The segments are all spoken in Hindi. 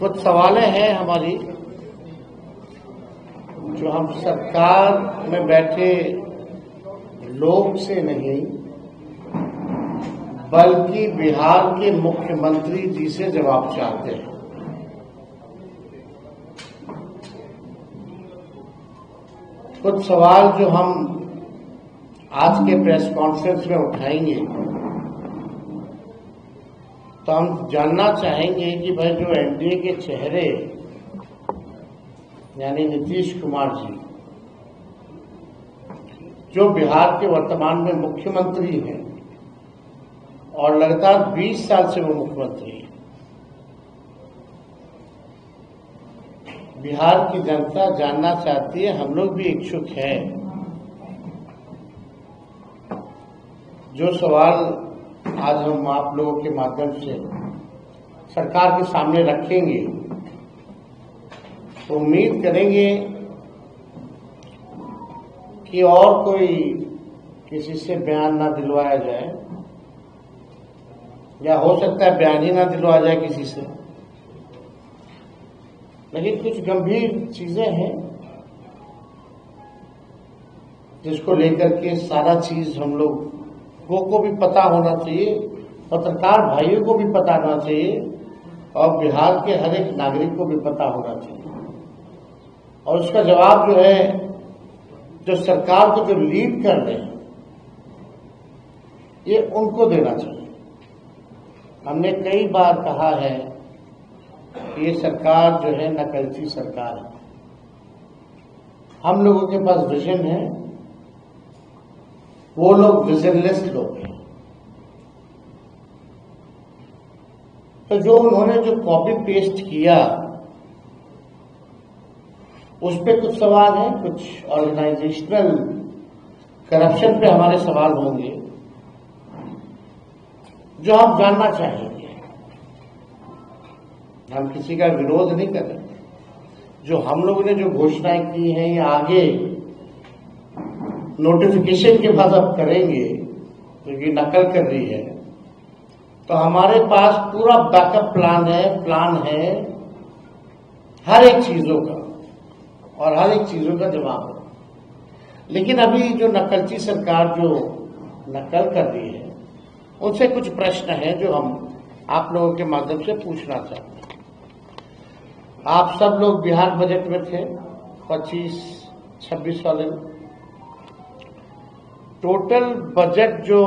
कुछ सवालें हैं हमारी जो हम सरकार में बैठे लोग से नहीं बल्कि बिहार के मुख्यमंत्री जी से जवाब चाहते हैं। कुछ सवाल जो हम आज के प्रेस कॉन्फ्रेंस में उठाएंगे तो हम जानना चाहेंगे कि भाई जो एनडीए के चेहरे यानी नीतीश कुमार जी जो बिहार के वर्तमान में मुख्यमंत्री हैं और लगातार 20 साल से वो मुख्यमंत्री हैं, बिहार की जनता जानना चाहती है, हम लोग भी इच्छुक हैं। जो सवाल आज हम आप लोगों के माध्यम से सरकार के सामने रखेंगे तो उम्मीद करेंगे कि और कोई किसी से बयान ना दिलवाया जाए या हो सकता है बयान ही ना दिलवाया जाए किसी से, लेकिन कुछ गंभीर चीजें हैं जिसको लेकर के सारा चीज हम लोगों को भी पता होना चाहिए, पत्रकार भाइयों को भी पता होना चाहिए और बिहार के हर एक नागरिक को भी पता होना चाहिए। और उसका जवाब जो है, जो सरकार को जो लीड कर रहे हैं, ये उनको देना चाहिए। हमने कई बार कहा है कि ये सरकार जो है नकलची सरकार है। हम लोगों के पास विजन है, वो लोग विजनलेस लोग हैं। तो जो उन्होंने जो कॉपी पेस्ट किया उस पर कुछ सवाल है, कुछ ऑर्गेनाइजेशनल करप्शन पे हमारे सवाल होंगे जो हम जानना चाहेंगे। हम किसी का विरोध नहीं कर रहे, जो हम लोगों ने जो घोषणाएं की हैं ये आगे नोटिफिकेशन के बाद अब करेंगे क्योंकि नकल कर रही है, तो हमारे पास पूरा बैकअप प्लान है हर एक चीजों का और हर एक चीजों का जवाब है। लेकिन अभी जो नकलची सरकार जो नकल कर रही है उनसे कुछ प्रश्न हैं जो हम आप लोगों के माध्यम से पूछना चाहते हैं। आप सब लोग बिहार बजट में थे 25-26 वाले में। टोटल बजट जो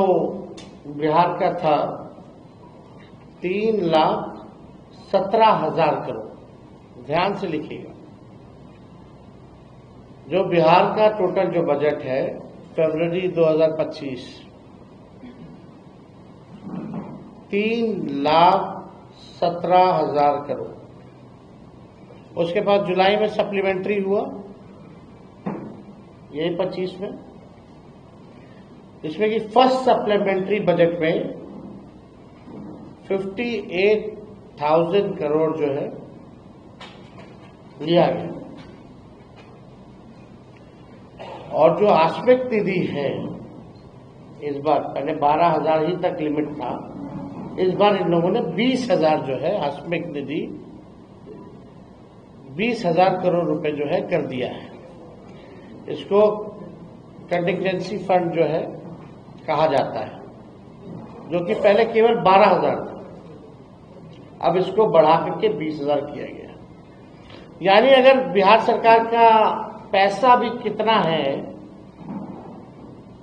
बिहार का था 3,17,000 करोड़। ध्यान से लिखिएगा, जो बिहार का टोटल जो बजट है फरवरी 2025 3,17,000 करोड़। उसके बाद जुलाई में सप्लीमेंट्री हुआ, यही 25 में, इसमें कि फर्स्ट सप्लीमेंट्री बजट में 58,000 करोड़ जो है लिया गया। और जो आस्पेक्ट निधि है इस बार, पहले 12,000 ही तक लिमिट था, इस बार इन लोगों ने 20,000 जो है आस्पेक्ट निधि 20,000 करोड़ रुपए जो है कर दिया है। इसको कंटिजेंसी फंड जो है कहा जाता है, जो कि पहले केवल 12,000 था, अब इसको बढ़ा करके 20,000 किया गया। यानी अगर बिहार सरकार का पैसा भी कितना है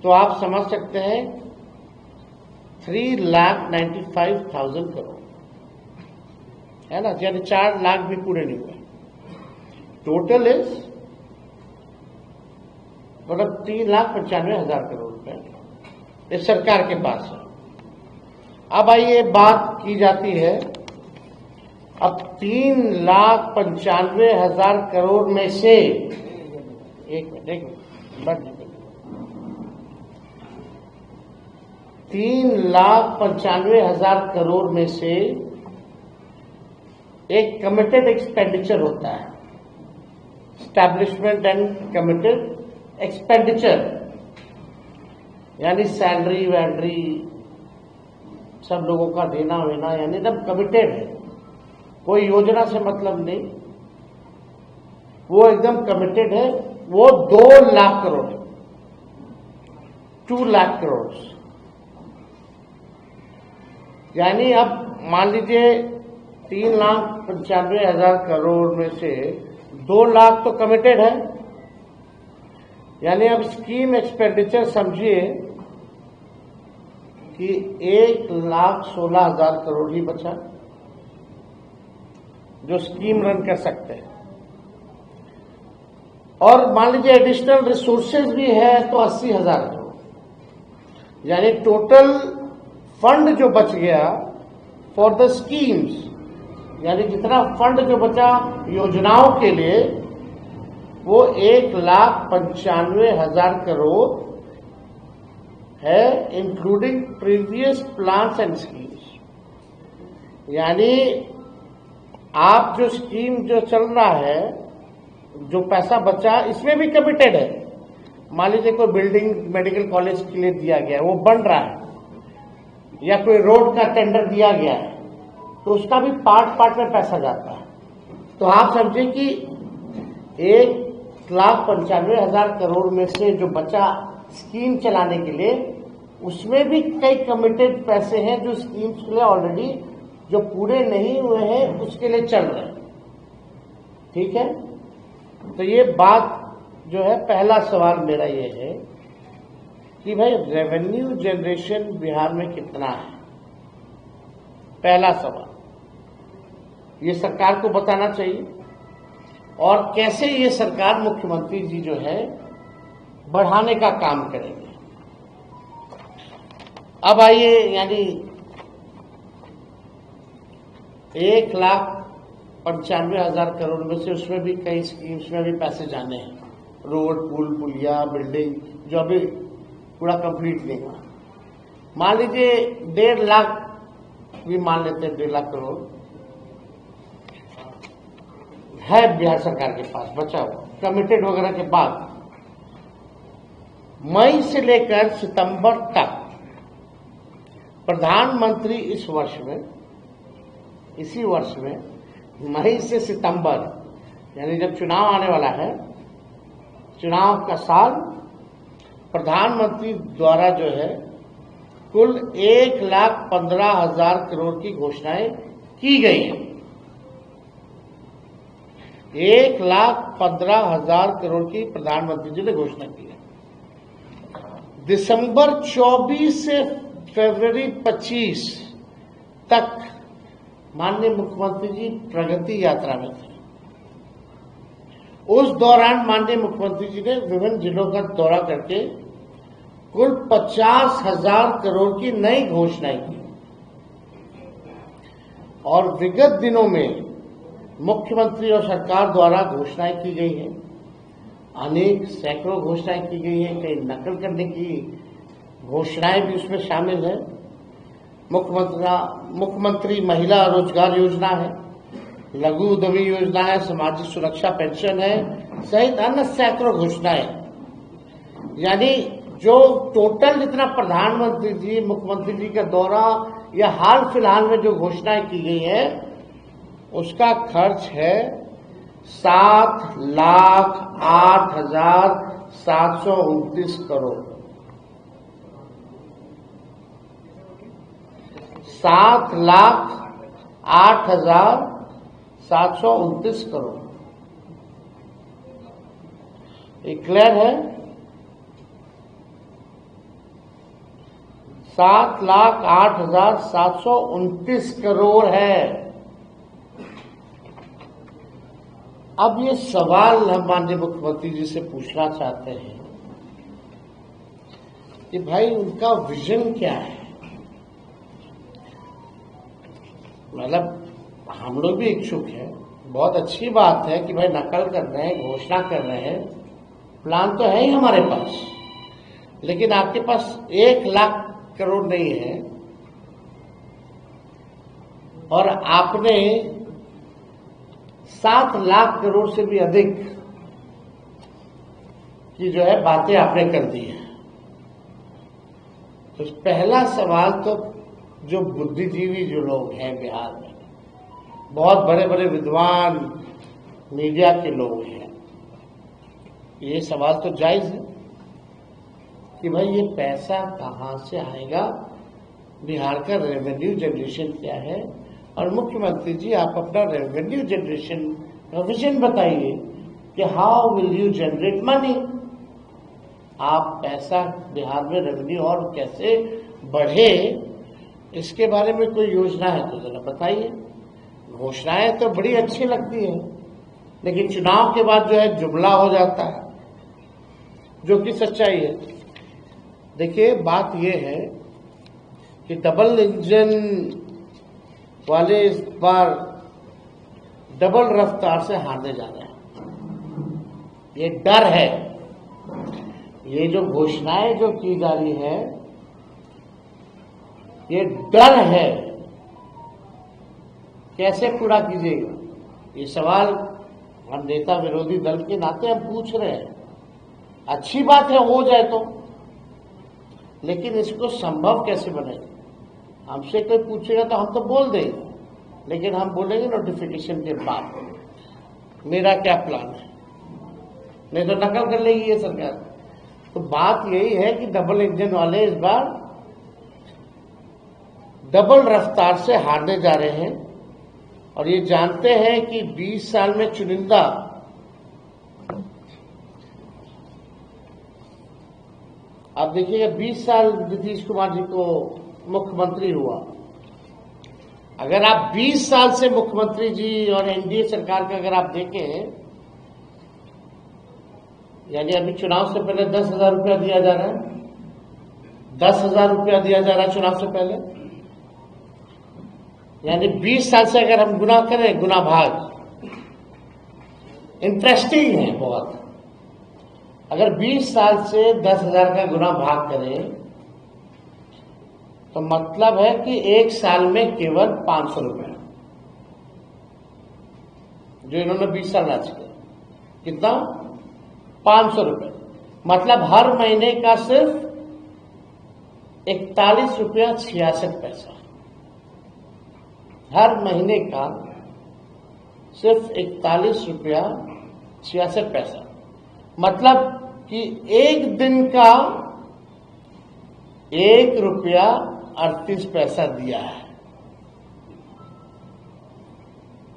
तो आप समझ सकते हैं 3,95,000 करोड़ है ना, यानी 4 लाख भी पूरे नहीं हुए। टोटल इज मतलब 3,95,000 करोड़ रुपए इस सरकार के पास है। अब आइए बात की जाती है, अब 3,95,000 करोड़ में से 3,95,000 करोड़ में से एक कमिटेड एक्सपेंडिचर होता है, एस्टैब्लिशमेंट एंड कमिटेड एक्सपेंडिचर, यानी सैलरी वैलरी सब लोगों का देना वेना, यानी जब कमिटेड है कोई योजना से मतलब नहीं, वो एकदम कमिटेड है। वो 2 लाख करोड़, 2 लाख करोड़, यानी अब मान लीजिए 3,95,000 करोड़ में से 2 लाख तो कमिटेड है, यानी अब स्कीम एक्सपेंडिचर समझिए कि 1,16,000 करोड़ ही बचा जो स्कीम रन कर सकते हैं। और मान लीजिए एडिशनल रिसोर्सेज भी है तो 80,000 करोड़, यानी टोटल फंड जो बच गया फॉर द स्कीम्स, यानी जितना फंड जो बचा योजनाओं के लिए वो 1,95,000 करोड़ है, including previous plans and schemes. यानी आप जो स्कीम जो चल रहा है, जो पैसा बचा, इसमें भी कमिटेड है। मान लीजिए कोई बिल्डिंग मेडिकल कॉलेज के लिए दिया गया है, वो बन रहा है, या कोई रोड का टेंडर दिया गया है, तो उसका भी पार्ट में पैसा जाता है। तो आप समझिए कि 1,95,000 करोड़ में से जो बचा स्कीम चलाने के लिए, उसमें भी कई कमिटेड पैसे हैं जो स्कीम्स के लिए ऑलरेडी जो पूरे नहीं हुए हैं उसके लिए चल रहे हैं। ठीक है, तो ये बात जो है, पहला सवाल मेरा ये है कि भाई रेवेन्यू जनरेशन बिहार में कितना है। पहला सवाल ये सरकार को बताना चाहिए, और कैसे ये सरकार, मुख्यमंत्री जी जो है, बढ़ाने का काम करेंगे। अब आइए, यानी 1,95,000 करोड़ में से उसमें भी कई स्कीम्स में भी पैसे जाने हैं, रोड, पुल, पुलिया, बिल्डिंग, जो अभी पूरा कंप्लीट नहीं हुआ। मान लीजिए 1.5 लाख भी मान लेते हैं, 1.5 लाख करोड़ है बिहार सरकार के पास बचा हुआ, कमिटेड वगैरह के बाद। मई से लेकर सितंबर तक प्रधानमंत्री इस वर्ष में, इसी वर्ष में मई से सितंबर, यानी जब चुनाव आने वाला है, चुनाव का साल, प्रधानमंत्री द्वारा जो है कुल 1,15,000 करोड़ की घोषणाएं की गई हैं। 1,15,000 करोड़ की प्रधानमंत्री जी ने घोषणा की है। दिसंबर 24 से फरवरी 25 तक माननीय मुख्यमंत्री जी प्रगति यात्रा में थे। उस दौरान माननीय मुख्यमंत्री जी ने विभिन्न जिलों का दौरा करके कुल 50,000 करोड़ की नई घोषणाएं की। और विगत दिनों में मुख्यमंत्री और सरकार द्वारा घोषणाएं की गई हैं, अनेक सैकड़ों घोषणाएं की गई हैं, कई नकल करने की घोषणाएं भी उसमें शामिल है। मुख्यमंत्री महिला रोजगार योजना है, लघु उद्यमी योजना है, सामाजिक सुरक्षा पेंशन है, सहित अन्य सैकड़ों घोषणाएं। यानी जो टोटल जितना प्रधानमंत्री जी, मुख्यमंत्री जी का दौरा या हाल फिलहाल में जो घोषणाएं की गई है, उसका खर्च है 7,08,729 करोड़। 7,08,729 करोड़। ये क्लियर है? 7,08,729 करोड़ है। अब ये सवाल हम माननीय मुख्यमंत्री जी से पूछना चाहते हैं कि भाई उनका विजन क्या है। मतलब हम लोग भी इच्छुक हैं, बहुत अच्छी बात है कि भाई नकल कर रहे हैं, घोषणा कर रहे हैं, प्लान तो है ही हमारे पास, लेकिन आपके पास 1 लाख करोड़ नहीं है और आपने 7 लाख करोड़ से भी अधिक की जो है बातें आपने कर दी है। तो पहला सवाल तो जो बुद्धिजीवी जो लोग हैं बिहार में, बहुत बड़े बड़े विद्वान मीडिया के लोग हैं, ये सवाल तो जायज है कि भाई ये पैसा कहाँ से आएगा, बिहार का रेवेन्यू जनरेशन क्या है। और मुख्यमंत्री जी आप अपना रेवेन्यू जनरेशन का विजन बताइए कि how will you generate money, आप पैसा बिहार में रेवेन्यू और कैसे बढ़े, इसके बारे में कोई योजना है तो जरा बताइए। घोषणाएं तो बड़ी अच्छी लगती है, लेकिन चुनाव के बाद जो है जुमला हो जाता है, जो कि सच्चाई है। देखिए बात यह है कि डबल इंजन वाले इस बार डबल रफ्तार से हारने जा रहे हैं, ये डर है। ये जो घोषणाएं जो की जा रही है, ये डर है, कैसे पूरा कीजिएगा, ये सवाल हम नेता विरोधी दल के नाते हम पूछ रहे हैं। अच्छी बात है हो जाए तो, लेकिन इसको संभव कैसे बने। हमसे कोई पूछेगा तो हम तो बोल देंगे, लेकिन हम बोलेंगे नोटिफिकेशन के बाद मेरा क्या प्लान है, नहीं तो नकल कर लेगी ये सरकार। तो बात यही है कि डबल इंजन वाले इस बार डबल रफ्तार से हारने जा रहे हैं, और ये जानते हैं कि 20 साल में चुनिंदा आप देखिएगा 20 साल नीतीश कुमार जी को मुख्यमंत्री हुआ। अगर आप 20 साल से मुख्यमंत्री जी और एनडीए सरकार का अगर आप देखें, यानी अभी चुनाव से पहले 10,000 रुपया दिया जा रहा है, 10,000 रुपया दिया जा रहा है चुनाव से पहले, यानी 20 साल से अगर हम गुना करें, गुना भाग इंटरेस्टिंग है बहुत। अगर 20 साल से 10,000 का गुना भाग करें तो मतलब है कि एक साल में केवल 500 रुपया, जो इन्होंने 20 साल राज किया, कितना 500 रुपये, मतलब हर महीने का सिर्फ 41 रुपया 66 पैसा, हर महीने का सिर्फ 41 रुपया 66 पैसा, मतलब कि एक दिन का 1 रुपया 38 पैसा दिया है।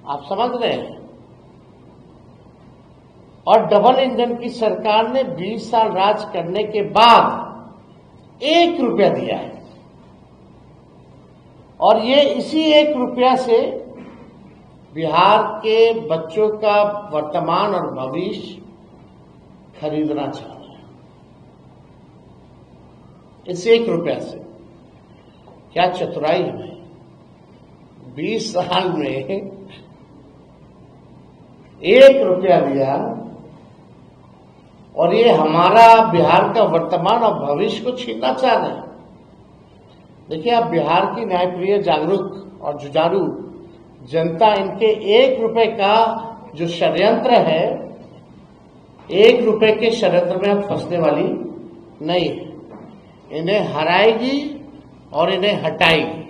आप समझ रहे हैं। और डबल इंजन की सरकार ने 20 साल राज करने के बाद 1 रुपया दिया है, और ये इसी 1 रुपया से बिहार के बच्चों का वर्तमान और भविष्य खरीदना चाह रहे हैं। इस 1 रुपया से क्या चतुराई है भाई। 20 साल में 1 रुपया दिया, और ये हमारा बिहार का वर्तमान और भविष्य को छीनना चाह रहे हैं। देखिए आप बिहार की न्यायप्रिय, जागरूक और जुझारू जनता इनके 1 रुपए का जो षड्यंत्र है, 1 रुपए के षड्यंत्र में अब फंसने वाली नहीं है। इन्हें हराएगी और इन्हें हटाएगी,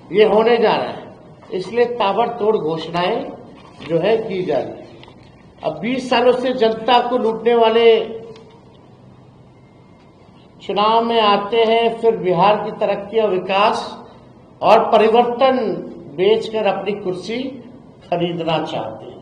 ये होने जा रहा है। इसलिए ताबड़तोड़ घोषणाएं जो है की जा रही है। अब 20 सालों से जनता को लूटने वाले चुनाव में आते हैं, फिर बिहार की तरक्की और विकास और परिवर्तन बेचकर अपनी कुर्सी खरीदना चाहते हैं।